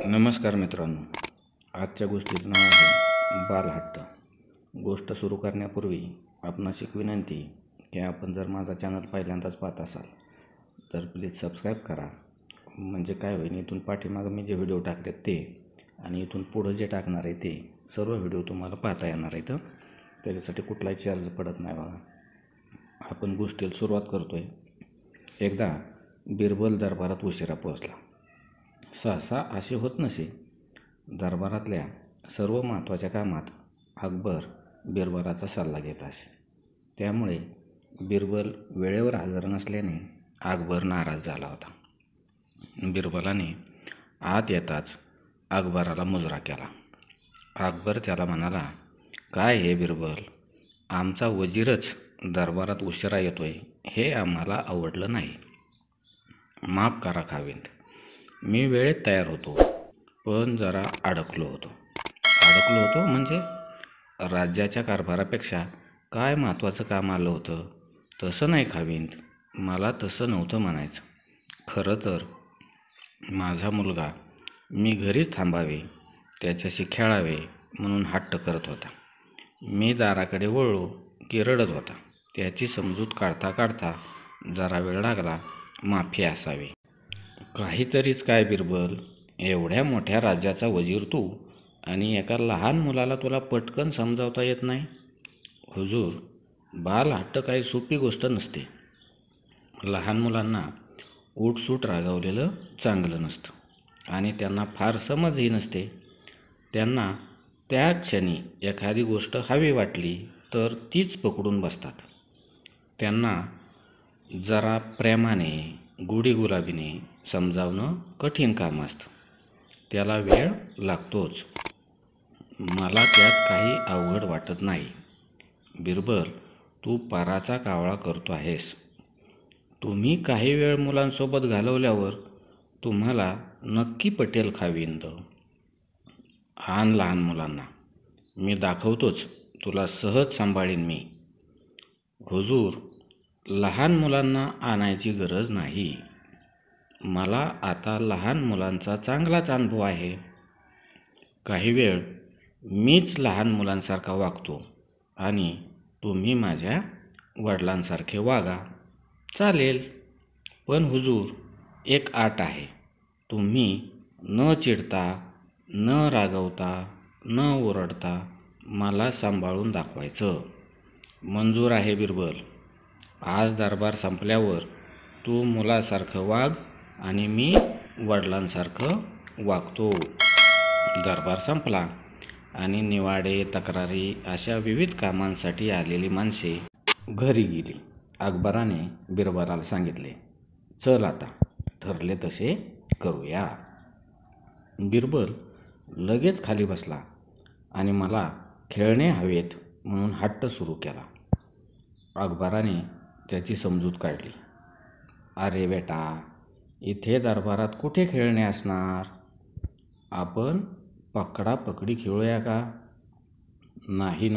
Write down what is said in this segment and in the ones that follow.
नमस्कार मित्रांनो, आजच्या गोष्टीचं नाव आहे बालहट्ट. गोष्ट सुरू करण्यापूर्वी आपणास एक विनंती की आपण जर माझा चॅनल पहिल्यांदाच पाहत असाल तर प्लीज सबस्क्राईब करा. म्हणजे काय होईल, इथून पाठीमागं मी जे व्हिडिओ टाकले ते आणि इथून पुढं जे टाकणार आहे ते सर्व व्हिडिओ तुम्हाला पाहता येणार आहेत. त्याच्यासाठी कुठलाही चार्ज पडत नाही. बघा, आपण गोष्टीला सुरुवात करतो आहे. एकदा बिरबल दरबारात उशिरा पोहोचला. सहसा असे होत नसे. दरबारातल्या सर्व महत्त्वाच्या कामात अकबर बिरबलाचा सल्ला घेत असे. त्यामुळे बिरबल वेळेवर हजर नसल्याने अकबर नाराज झाला होता. बिरबलाने आत येताच अकबराला मुजरा केला. अकबर त्याला म्हणाला, काय हे बिरबल, आमचा वजीरच दरबारात उशिरा येतोय हे आम्हाला आवडलं नाही. माफ करा खाविंद, मी वेळेत तयार होतो, पण जरा अडकलो होतो म्हणजे राज्याच्या कारभारापेक्षा काय महत्त्वाचं काम आलं होतं तसं नाही खाविंद, मला तसं नव्हतं म्हणायचं. खरं तर माझा मुलगा मी घरीच थांबावे, त्याच्याशी खेळावे म्हणून हट्ट करत होता. मी दाराकडे वळलो की रडत होता. त्याची समजूत काढता काढता जरा वेळ लागला. माफी असावी. काहीतरीच काय बिरबल, एवढ्या मोठ्या राज्याचा वजीर तू आणि एका लहान मुलाला तुला पटकन समजावता येत नाही. हुजूर, बालहट्ट काही सोपी गोष्ट नसते. लहान मुलांना उठसूट रागावलेलं चांगलं नसतं आणि त्यांना फार समजही नसते. त्यांना त्या क्षणी एखादी गोष्ट हवी वाटली तर तीच पकडून बसतात. त्यांना जरा प्रेमाने गुढीगुलाबीने समजावणं कठीण काम असतं. त्याला वेळ लागतोच. मला त्यात काही अवघड वाटत नाही. बिरबल, तू पाराचा कावळा करतो आहेस. तुम्ही काही वेळ मुलांसोबत घालवल्यावर तुम्हाला नक्की पटेल खाविंद. आण लहान मुलांना, मी दाखवतोच, तुला सहज सांभाळीन मी. हुजूर, लहान मुलांना आणायची गरज नाही. मला आता लहान मुलांचा चांगलाच अनुभव आहे. काही वेळ मीच लहान मुलांसारखा वागतो आणि तुम्ही माझ्या वडिलांसारखे वागा, चालेल. पण हुजूर, एक अट आहे. तुम्ही न चिडता, न रागवता, न ओरडता मला सांभाळून दाखवायचं. मंजूर आहे बिरबल. आज दरबार संपल्यावर तू मुलासारखं वाग आणि मी वडिलांसारखं वागतो. दरबार संपला आणि निवाडे, तक्रारी अशा विविध कामांसाठी आलेली माणसे घरी गेली. अकबराने बिरबलाला सांगितले, चल आता ठरले तसे करूया. बिरबल लगेच खाली बसला आणि मला खेळणे हवेत म्हणून हट्ट सुरू केला. अकबराने त्याची समजूत काढली. अरे बेटा, इथे दरबारात कुठे खेळणे असणार? आपण पकडापकडी खेळूया का? नाही,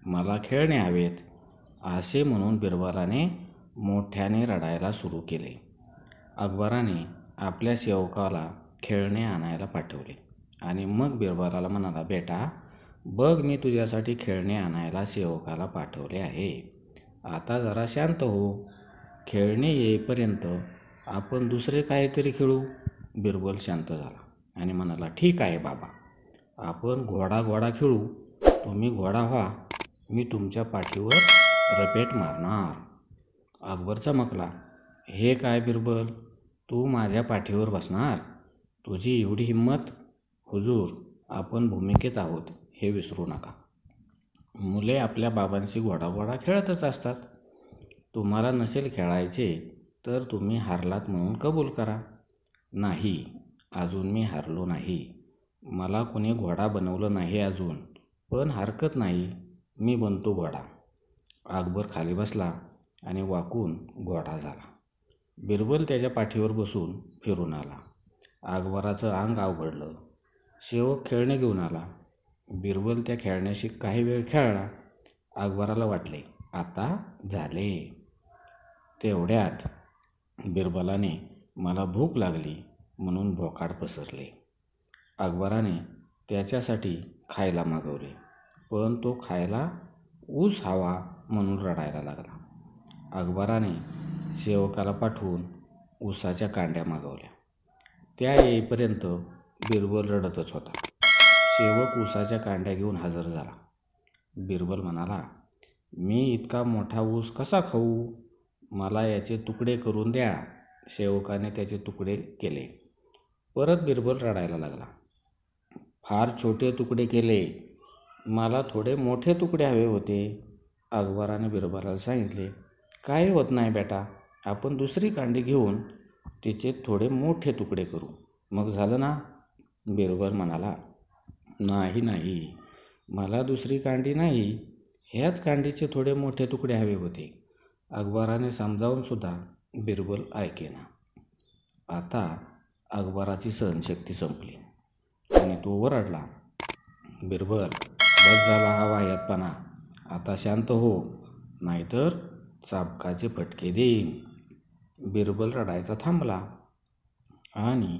मला खेळणे हवेत असे म्हणून बिरबलाने मोठ्याने रडायला सुरू केले. अकबराने आपल्या सेवकाला खेळणे आणायला पाठवले आणि मग बिरबलाला म्हणाला, बेटा बघ, मी तुझ्यासाठी खेळणे आणायला सेवकाला पाठवले आहे. आता जरा शांत हो. खेळणे येईपर्यंत आपण दुसरे काहीतरी खेळू. बिरबल शांत झाला आणि म्हणाला, ठीक आहे बाबा, आपण घोडा खेळू. तुम्ही घोडा व्हा, मी तुमच्या पाठीवर रपेट मारणार. अकबर चमकला. हे काय बिरबल, तू माझ्या पाठीवर बसणार? तुझी एवढी हिंमत? हुजूर, आपण भूमिकेत आहोत हे विसरू नका. मुले आपल्या बाबांशी घोडा खेळतच असतात. तुम्हाला नसेल खेळायचे तर तुम्ही हारलात म्हणून कबूल करा. नाही, अजून मी हारलो नाही. मला कोणी घोडा बनवलं नाही अजून, पण हरकत नाही, मी बनतो घोडा. अकबर खाली बसला आणि वाकून घोडा झाला. बिरबल त्याच्या पाठीवर बसून फिरून आला. अकबराचं अंग अवघडलं. सेवक खेळणे घेऊन आला. बिरबल त्या खेळण्याशी काही वेळ खेळला. अकबराला वाटले, आता झाले. तेवढ्यात बिरबलाने मला भूक लागली म्हणून भोकाड पसरले. अकबराने त्याच्यासाठी खायला मागवले, पण तो खायला ऊस हवा म्हणून रडायला लागला. अकबराने सेवकाला पाठवून ऊसाच्या कांड्या मागवल्या. त्या येईपर्यंत बिरबल रडतच होता. सेवक ऊसाच्या कांड्या घेऊन हजर झाला. बिरबल म्हणाला, मी इतका मोठा ऊस कसा खाऊ? मला याचे तुकडे करून द्या. सेवकाने त्याचे तुकडे केले. परत बिरबल रडायला लागला. फार छोटे तुकडे केले, मला थोडे मोठे तुकडे हवे होते. अकबराने बिरबलाला सांगितले, काही होत नाही बेटा, आपण दुसरी कांडी घेऊन तिचे थोडे मोठे तुकडे करू, मग झालं ना. बिरबल म्हणाला, नाही, मला दुसरी कांडी नाही, ह्याच कांडीचे थोडे मोठे तुकडे हवे होते. अकबराने समजावून सुद्धा बिरबल ऐकेना. आता अकबराची सहनशक्ती संपली आणि तो ओरडला, बिरबल, बस झाला हा वाह्यातपणा, आता शांत हो, नाहीतर चाबकाचे फटके देईन. बिरबल रडायचा थांबला आणि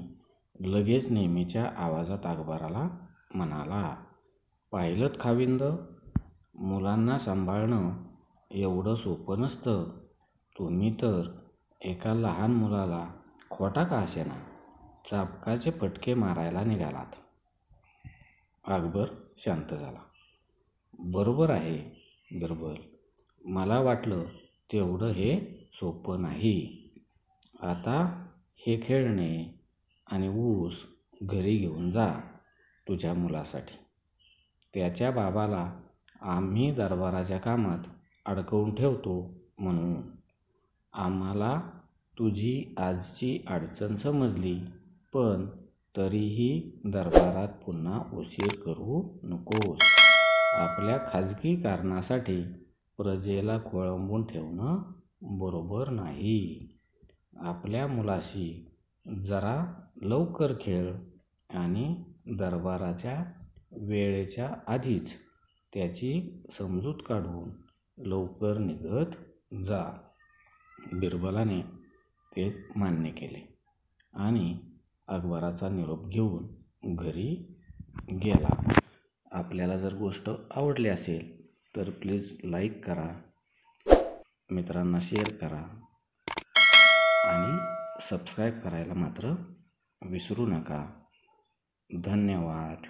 लगेच नेहमीच्या आवाजात अकबराला म्हणाला, पाहिलंत खाविंद, मुलांना सांभाळणं एवढं सोपं नसतं. तुम्ही तर एका लहान मुलाला खोटा का असेना चाबकाचे फटके मारायला निघालात. अकबर शांत झाला. बरोबर आहे बिरबल, मला वाटलं तेवढं हे सोपं नाही. आता हे खेळणे आणि ऊस घरी घेऊन जा तुझ्या मुलासाठी. त्याच्या बाबाला आम्ही दरबाराच्या कामात अडकवून ठेवतो म्हणून. आम्हाला तुझी आजची अडचण समजली, पण तरीही दरबारात पुन्हा उशीर करू नकोस. आपल्या खाजगी कारणासाठी प्रजेला खोळंबून ठेवणं बरोबर नाही. आपल्या मुलाशी जरा लवकर खेळ आणि दरबाराच्या वेळेच्या आधीच त्याची समजूत काढून लवकर निघत जा. बिरबलाने ते मान्य केले आणि अकबराचा निरोप घेऊन घरी गेला. आपल्याला जर गोष्ट आवडली असेल तर प्लीज लाईक करा, मित्रांना शेअर करा आणि सबस्क्राईब करायला मात्र विसरू नका. धन्यवाद.